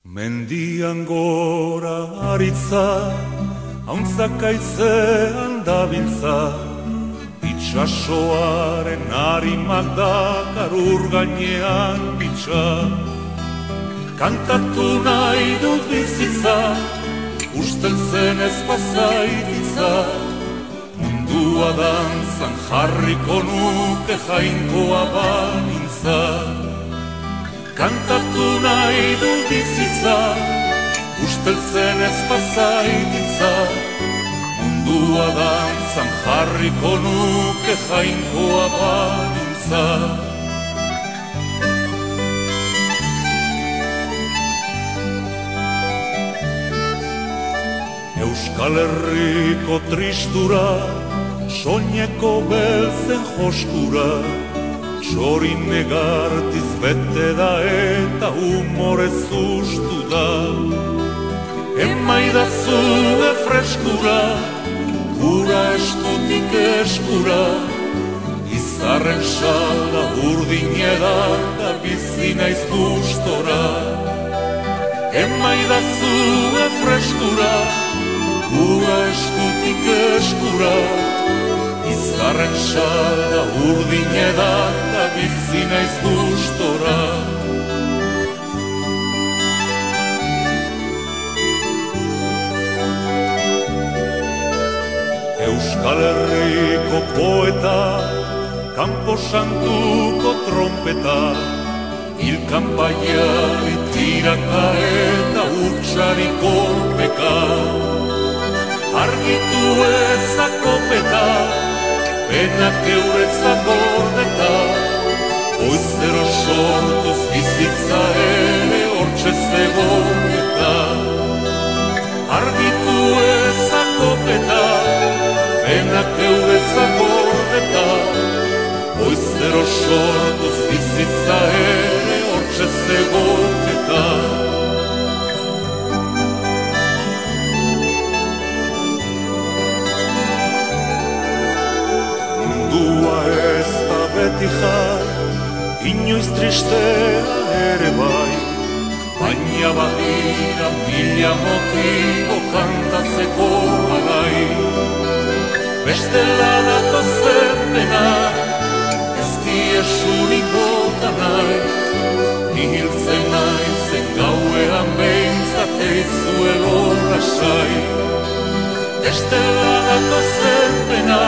Mendian gora aritza, hauntzak aizean dabiltza, itxasoaren harimak dakar ur gainean bitxa. Kantatu nahi dut bizitza, usteltzen ez pasaititza, mundua dantzan jarriko nuke jainkoa banintza. Kantatu nahi dut bizitza, usteltzen ez pasaititza, mundua dantzan jarriko nuke jainkoa banintza. Euskal Herriko tristura, soineko beltzen joskura, txorin negartiz bete da eta humorez ustu da. Emaidazu freskura, gura eskutik eskura, izarren salda urdine da bizi naiz gustora. Emaidazu freskura, gura eskutik eskura, izarren salda urdine da bizi naiz gustora. Euskal Herriko poeta, Kanpo Santuko trompeta, hilkanpaia itiraka eta hutsari kolpeka. Argitu ezakopeta, penak euretzak gordeta, oizero sortuz bizitza ere hortxe zegoen eta. Argitu ezakopeta, penak euretzak gordeta, oizero sortuz bizitza ere hortxe zegoen eta. Mundua ez da beti jar, inoiz tristea ere bai, baina badira mila motibo kantatzeko alai. Bestela datozen pena, ez diesurik bota nahi, nihiltzen naizen gauean behintzat eizuelo lasai. Bestela datozen pena,